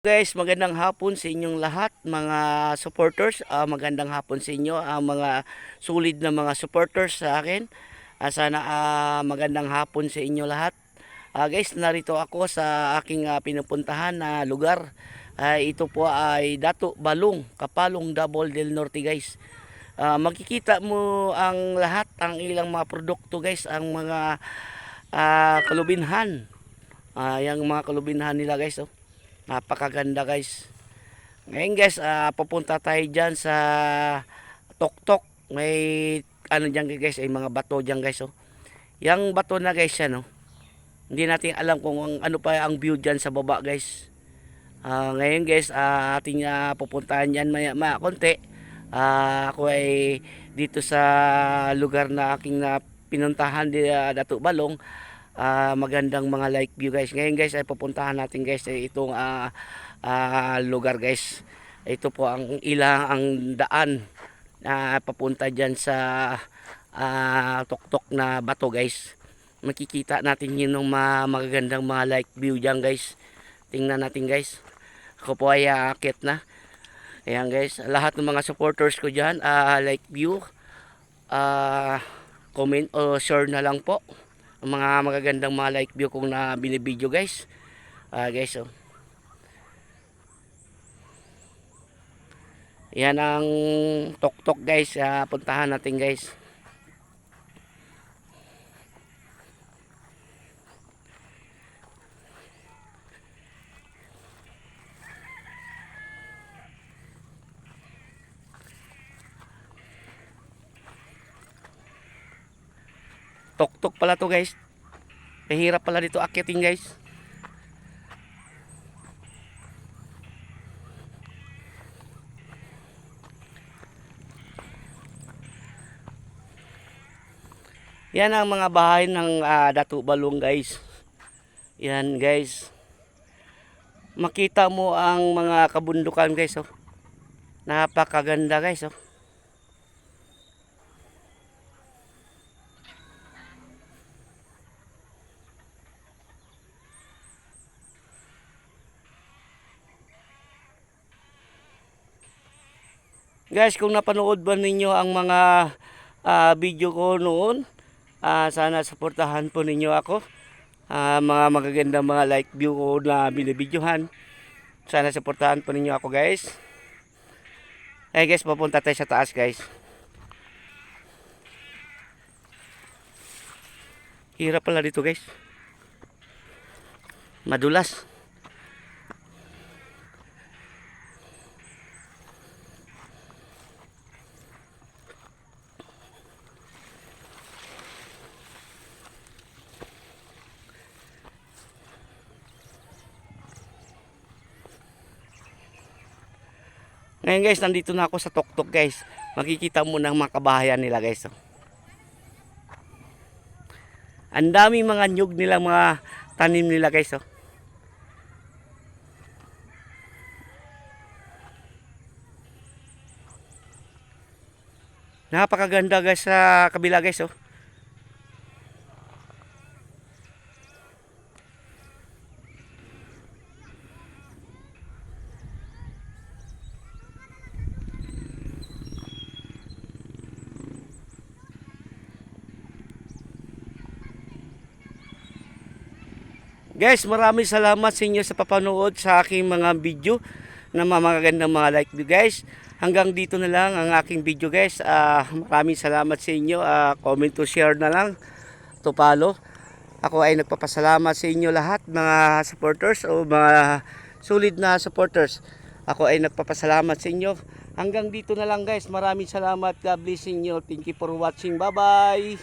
guys, magandang hapon sa inyong lahat mga supporters. Magandang hapon sa inyo ang mga solid na mga supporters sa akin. Sana magandang hapon sa inyo lahat. Guys, narito ako sa aking pinupuntahan na lugar. Ito po ay Dato Balong, Kapalong Double del Norte guys. Makikita mo ang lahat, ang ilang mga produkto guys, ang mga kalubinhan. Yung mga kalubinhan nila guys, oh. Napakaganda guys. Ngayon guys, pupunta tayo dyan sa Toktok. May ano dyan guys, ay mga bato dyan guys. Oh. Yang bato na guys yan. Oh. Hindi natin alam kung ano pa ang view dyan sa baba guys. Ngayon guys, ating pupuntahan dyan maya konti. Ako ay dito sa lugar na aking pinuntahan di Dato Balong. Magandang mga like view guys. Ngayon guys ay pupuntahan natin guys itong lugar guys. Ito po ang ang daan na papunta dyan sa tuktok na bato guys. Makikita natin yun ng magagandang mga like view dyan guys. Tingnan natin guys. Ako po ay aakit na. Ayan guys, lahat ng mga supporters ko dyan, like view, comment o share na lang po ang mga magagandang mga like view kung na binibideo guys. Guys, oh. Yan ang Toktok guys. Puntahan natin guys. Toktok pala to guys. Mahirap pala dito akitin guys. Yan ang mga bahay ng Dato Balong guys. Yan guys. Makita mo ang mga kabundukan guys. Oh. Napakaganda guys. Oh. Guys, kung napanood ba ninyo ang mga video ko noon, sana suportahan po ninyo ako. Mga magagandang mga like view ko na binibidyohan. Sana suportahan po ninyo ako guys. Guys, papunta tayo sa taas guys. Hirap pala dito guys. Madulas. Ngayon guys, nandito na ako sa Toktok guys. Makikita mo ng mga kabahayan nila guys. Oh. Ang dami mga nyug nila, mga tanim nila guys. Oh. Napakaganda guys sa kabila guys. Oh. Guys, maraming salamat sa inyo sa papanood sa aking mga video na magagandang mga like view guys. Hanggang dito na lang ang aking video guys. Maraming salamat sa inyo. Comment to share na lang. To follow. Ako ay nagpapasalamat sa inyo lahat mga supporters o mga solid na supporters. Ako ay nagpapasalamat sa inyo. Hanggang dito na lang guys. Maraming salamat. God bless inyo. Thank you for watching. Bye bye.